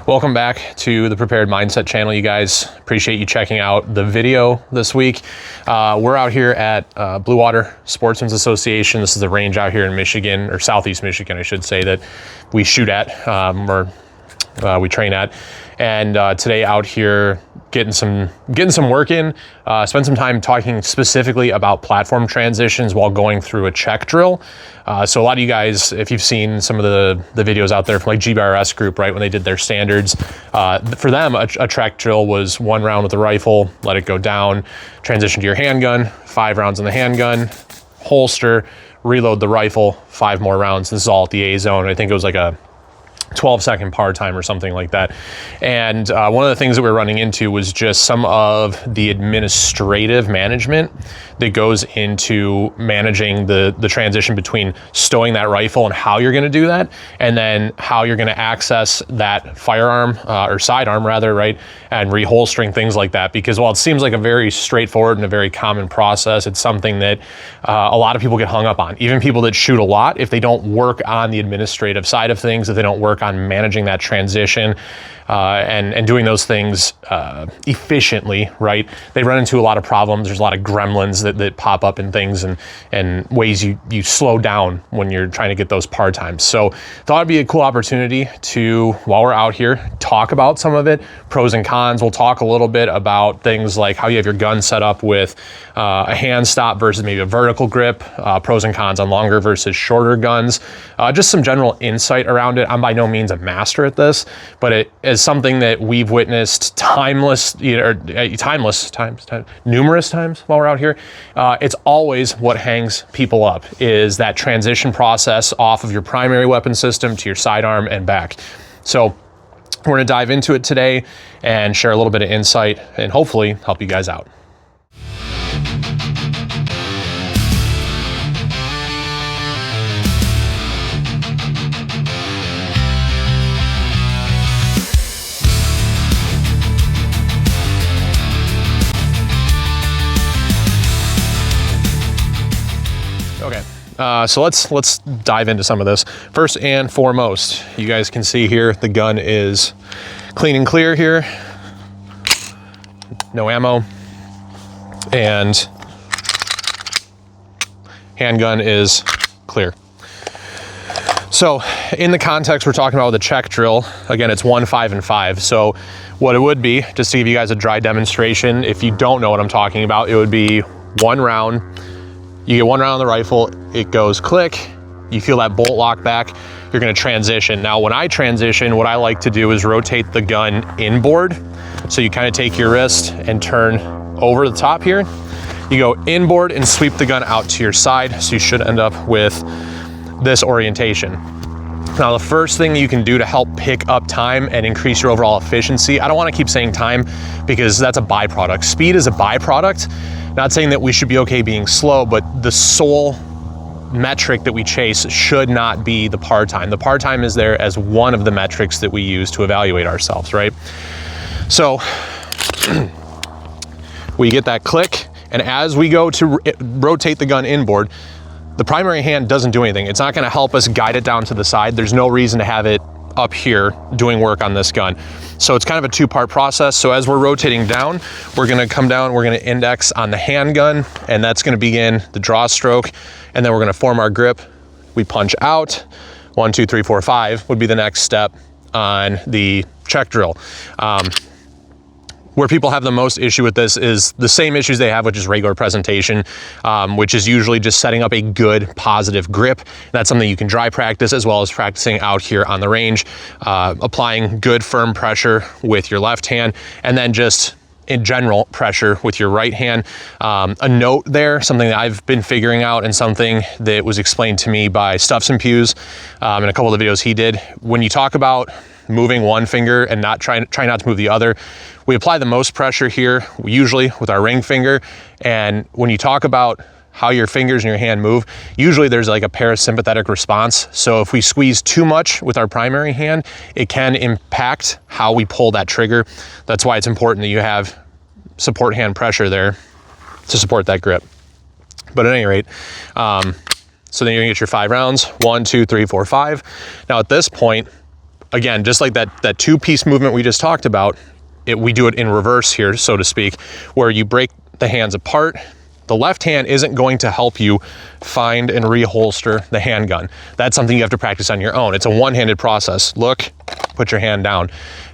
Welcome back to the Prepared Mindset channel, you guys. Appreciate you checking out the video this week. We're out here at Blue Water Sportsman's Association. This is the range out here in Michigan, or Southeast Michigan, I should say, that we shoot at, we train at. And today out here getting some work in, spend some time talking specifically about platform transitions while going through a check drill. So a lot of you guys, if you've seen some of the videos out there from like GBRS group, right, when they did their standards, for them, a check drill was 1 round with the rifle, let it go down, transition to your handgun, 5 rounds in the handgun, holster, reload the rifle, 5 more rounds. This is all at the A zone. I think it was like a 12-second par time or something like that. And one of the things that we're running into was just some of the administrative management that goes into managing the transition between stowing that rifle and how you're going to do that, and then how you're going to access that firearm or sidearm rather, right, and reholstering, things like that. Because while it seems like a very straightforward and a very common process, it's something that a lot of people get hung up on. Even people that shoot a lot, if they don't work on the administrative side of things, if they don't work on managing that transition and doing those things efficiently, right, they run into a lot of problems. There's a lot of gremlins that pop up in things and ways you slow down when you're trying to get those par times. So thought it'd be a cool opportunity to, while we're out here, talk about some of it, pros and cons. We'll talk a little bit about things like how you have your gun set up with a hand stop versus maybe a vertical grip, pros and cons on longer versus shorter guns, just some general insight around it. I'm by no means a master at this, but it is something that we've witnessed numerous times while we're out here. It's always what hangs people up, is that transition process off of your primary weapon system to your sidearm and back. So we're going to dive into it today and share a little bit of insight and hopefully help you guys out. So let's dive into some of this. First and foremost, you guys can see here, the gun is clean and clear here. No ammo. And handgun is clear. So in the context we're talking about with the check drill, again, it's 1, 5, and 5. So what it would be, just to give you guys a dry demonstration, if you don't know what I'm talking about, it would be 1 round. You get 1 round on the rifle, it goes click, you feel that bolt lock back, you're gonna transition. Now, when I transition, what I like to do is rotate the gun inboard. So you kind of take your wrist and turn over the top here. You go inboard and sweep the gun out to your side, so you should end up with this orientation. Now, the first thing you can do to help pick up time and increase your overall efficiency, I don't wanna keep saying time because that's a byproduct. Speed is a byproduct. Not saying that we should be okay being slow, but the sole metric that we chase should not be the par time. The par time is there as one of the metrics that we use to evaluate ourselves, right? So we get that click, and as we go to rotate the gun inboard, the primary hand doesn't do anything. It's not gonna help us guide it down to the side. There's no reason to have it up here doing work on this gun. So it's kind of a 2-part process. So as we're rotating down, we're gonna come down, we're gonna index on the handgun, and that's gonna begin the draw stroke, and then we're gonna form our grip. We punch out. 1, 2, 3, 4, 5 would be the next step on the check drill. Where people have the most issue with this is the same issues they have with just regular presentation, which is usually just setting up a good positive grip. That's something you can dry practice as well as practicing out here on the range, applying good firm pressure with your left hand, and then just in general pressure with your right hand. A note there, something that I've been figuring out and something that was explained to me by Stuffs and Pews in a couple of the videos he did. When you talk about moving one finger and try not to move the other, we apply the most pressure here, usually with our ring finger. And when you talk about how your fingers and your hand move, usually there's like a parasympathetic response. So if we squeeze too much with our primary hand, it can impact how we pull that trigger. That's why it's important that you have support hand pressure there to support that grip. But at any rate, so then you're gonna get your 5 rounds, 1, 2, 3, 4, 5. Now at this point, again, just like that two-piece movement we just talked about, we do it in reverse here, so to speak, where you break the hands apart. The left hand isn't going to help you find and reholster the handgun. That's something you have to practice on your own. It's a one-handed process. Look, put your hand down.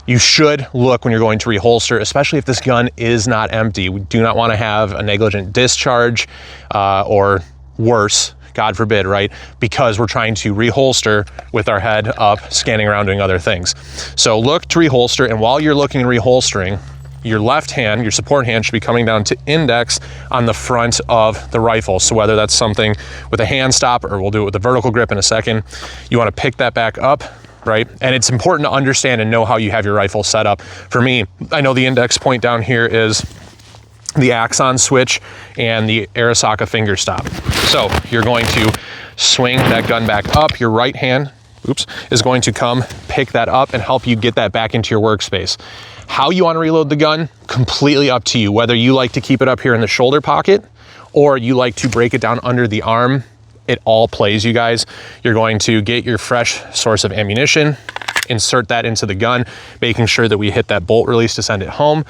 You should look when you're going to reholster, especially if this gun is not empty. We do not want to have a negligent discharge or worse, God forbid, right? Because we're trying to reholster with our head up, scanning around, doing other things. So look to reholster, and while you're looking and reholstering, your left hand, your support hand, should be coming down to index on the front of the rifle. So whether that's something with a hand stop, or we'll do it with a vertical grip in a second, you want to pick that back up, right? And it's important to understand and know how you have your rifle set up. For me, I know the index point down here is the Axon switch and the Arisaka finger stop. So you're going to swing that gun back up. Your right hand, is going to come pick that up and help you get that back into your workspace. How you want to reload the gun, completely up to you. Whether you like to keep it up here in the shoulder pocket or you like to break it down under the arm, it all plays, you guys. You're going to get your fresh source of ammunition, insert that into the gun, making sure that we hit that bolt release to send it home,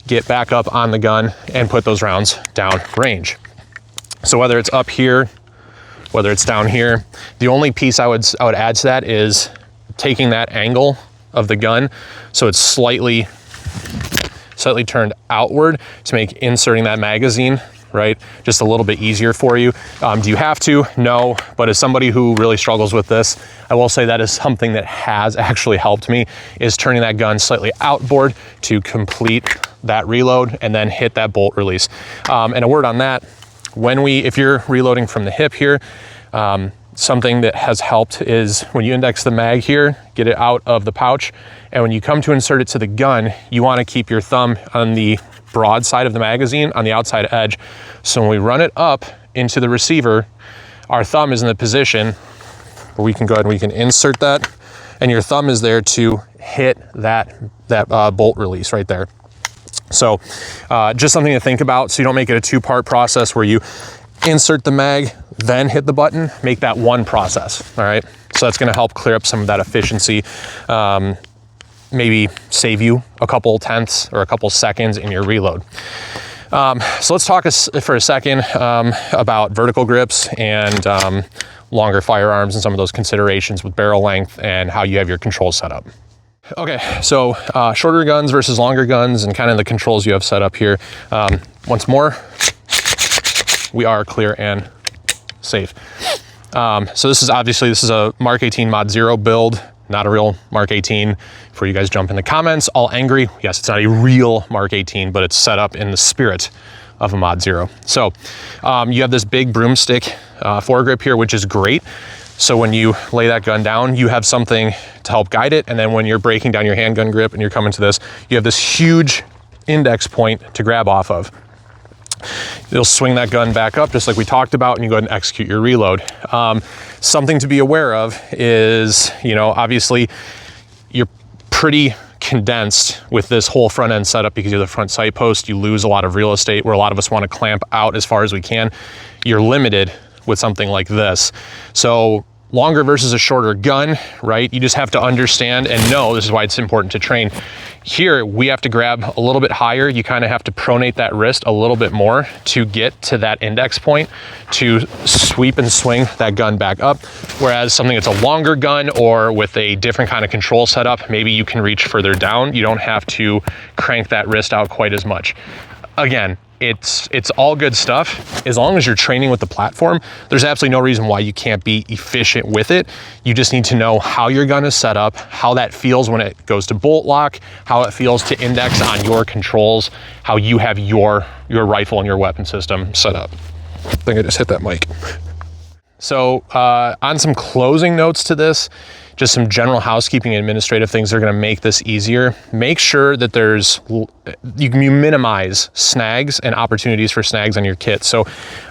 get back up on the gun and put those rounds down range. So whether it's up here, whether it's down here, the only piece I would add to that is taking that angle of the gun so it's slightly turned outward to make inserting that magazine, right, just a little bit easier for you. Do you have to? No, but as somebody who really struggles with this, I will say that is something that has actually helped me, is turning that gun slightly outboard to complete that reload and then hit that bolt release. And a word on that, if you're reloading from the hip here, something that has helped is when you index the mag here, get it out of the pouch, and when you come to insert it to the gun, you want to keep your thumb on the broad side of the magazine on the outside edge. So when we run it up into the receiver, our thumb is in the position where we can go ahead and we can insert that, and your thumb is there to hit that bolt release right there. So just something to think about, so you don't make it a two-part process where you insert the mag, then hit the button. Make that one process, all right? So that's gonna help clear up some of that efficiency, maybe save you a couple tenths or a couple seconds in your reload. So let's talk for a second about vertical grips and longer firearms and some of those considerations with barrel length and how you have your controls set up. Okay, so shorter guns versus longer guns and kind of the controls you have set up here. Once more, we are clear and safe. So this is a Mark 18 Mod 0 build, not a real Mark 18. Before you guys jump in the comments, all angry. Yes, it's not a real Mark 18, but it's set up in the spirit of a Mod 0. So you have this big broomstick foregrip here, which is great. So when you lay that gun down, you have something to help guide it. And then when you're breaking down your handgun grip and you're coming to this, you have this huge index point to grab off of. You'll swing that gun back up just like we talked about, and you go ahead and execute your reload. Something to be aware of is, obviously you're pretty condensed with this whole front end setup because you're the front sight post. You lose a lot of real estate where a lot of us want to clamp out as far as we can. You're limited with something like this. So longer versus a shorter gun, right? You just have to understand and know, this is why it's important to train. Here, we have to grab a little bit higher. You kind of have to pronate that wrist a little bit more to get to that index point to sweep and swing that gun back up. Whereas something that's a longer gun or with a different kind of control setup, maybe you can reach further down. You don't have to crank that wrist out quite as much. Again, it's all good stuff. As long as you're training with the platform, there's absolutely no reason why you can't be efficient with it. You just need to know how your gun is set up, how that feels when it goes to bolt lock, how it feels to index on your controls, how you have your rifle and your weapon system set up. I think I just hit that mic. So on some closing notes to this, just some general housekeeping and administrative things that are going to make this easier. Make sure that you minimize snags and opportunities for snags on your kit. So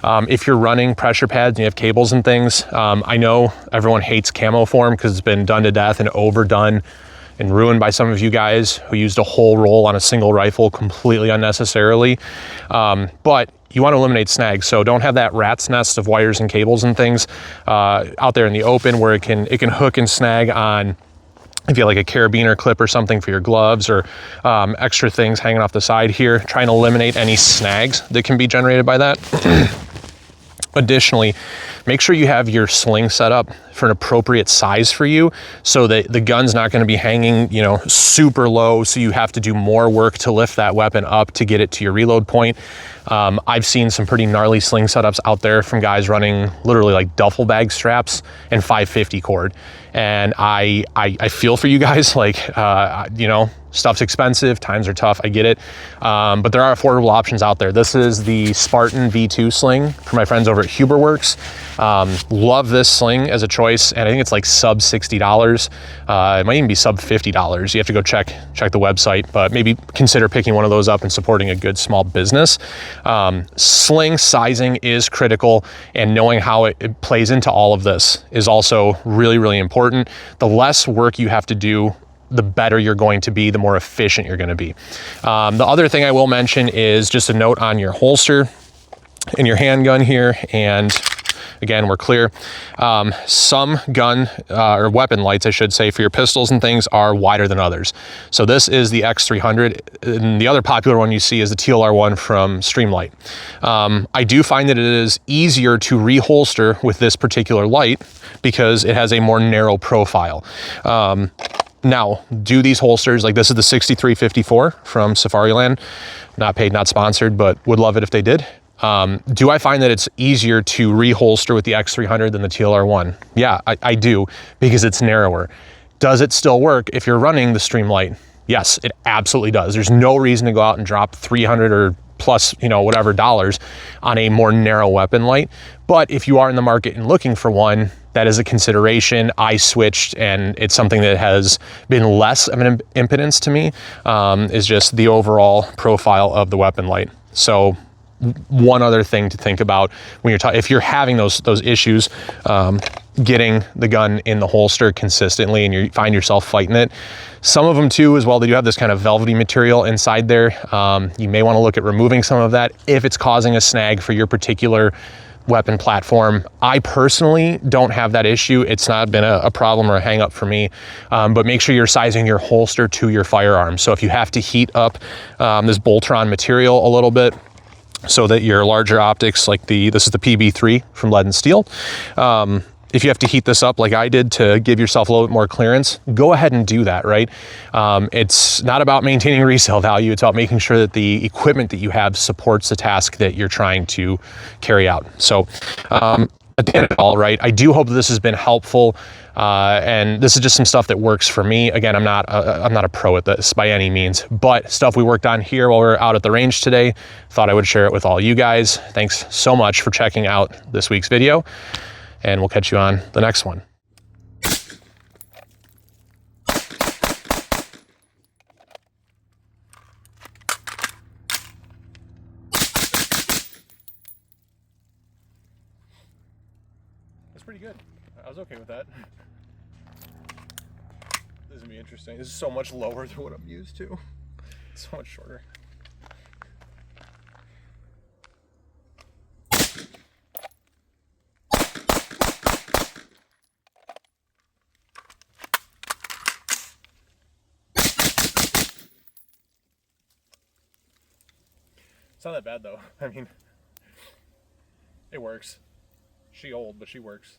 if you're running pressure pads and you have cables and things, I know everyone hates camo form because it's been done to death and overdone and ruined by some of you guys who used a whole roll on a single rifle completely unnecessarily. But you want to eliminate snags, so don't have that rat's nest of wires and cables and things out there in the open where it can hook and snag on if you have like a carabiner clip or something for your gloves, or extra things hanging off the side here, trying to eliminate any snags that can be generated by that. Additionally, make sure you have your sling set up for an appropriate size for you, so that the gun's not going to be hanging, you know, super low, so you have to do more work to lift that weapon up to get it to your reload point. I've seen some pretty gnarly sling setups out there from guys running literally like duffel bag straps and 550 cord. And I feel for you guys, like, you know, stuff's expensive, times are tough, I get it. But there are affordable options out there. This is the Spartan V2 sling from my friends over at Huberworks. Love this sling as a choice, and I think it's like sub $60. It might even be sub $50. You have to go check the website, but maybe consider picking one of those up and supporting a good small business. Sling sizing is critical, and knowing how it plays into all of this is also really, really important. The less work you have to do, the better you're going to be, the more efficient you're going to be. The other thing I will mention is just a note on your holster and your handgun here. And again, we're clear. Some gun or weapon lights, I should say, for your pistols and things are wider than others. So this is the X300, and the other popular one you see is the TLR1 from Streamlight. I do find that it is easier to reholster with this particular light because it has a more narrow profile. Now, do these holsters, like this is the 6354 from Safariland, not paid, not sponsored, but would love it if they did. Do I find that it's easier to reholster with the X300 than the TLR1? Yeah, I do, because it's narrower. Does it still work if you're running the Streamlight? Yes, it absolutely does. There's no reason to go out and drop 300 or plus, you know, whatever dollars on a more narrow weapon light. But if you are in the market and looking for one, that is a consideration. I switched, and it's something that has been less of an impedance to me, is just the overall profile of the weapon light. So one other thing to think about when you're if you're having those issues getting the gun in the holster consistently, and you find yourself fighting it, some of them too as well, they do have this kind of velvety material inside there. You may want to look at removing some of that if it's causing a snag for your particular weapon platform. I personally don't have that issue. It's not been a problem or a hang up for me, but make sure you're sizing your holster to your firearm. So if you have to heat up this Boltron material a little bit, so that your larger optics, like this is the PB3 from Lead and Steel. If you have to heat this up like I did to give yourself a little bit more clearance, go ahead and do that, right? It's not about maintaining resale value. It's about making sure that the equipment that you have supports the task that you're trying to carry out. So at the end of it all, right, I do hope that this has been helpful. And this is just some stuff that works for me. Again, I'm not a pro at this by any means, but stuff we worked on here while we were out at the range today. Thought I would share it with all you guys. Thanks so much for checking out this week's video, and we'll catch you on the next one. That's pretty good. I was okay with that. This is gonna be interesting. This is so much lower than what I'm used to. It's so much shorter. It's not that bad though. I mean, it works. She old, but she works.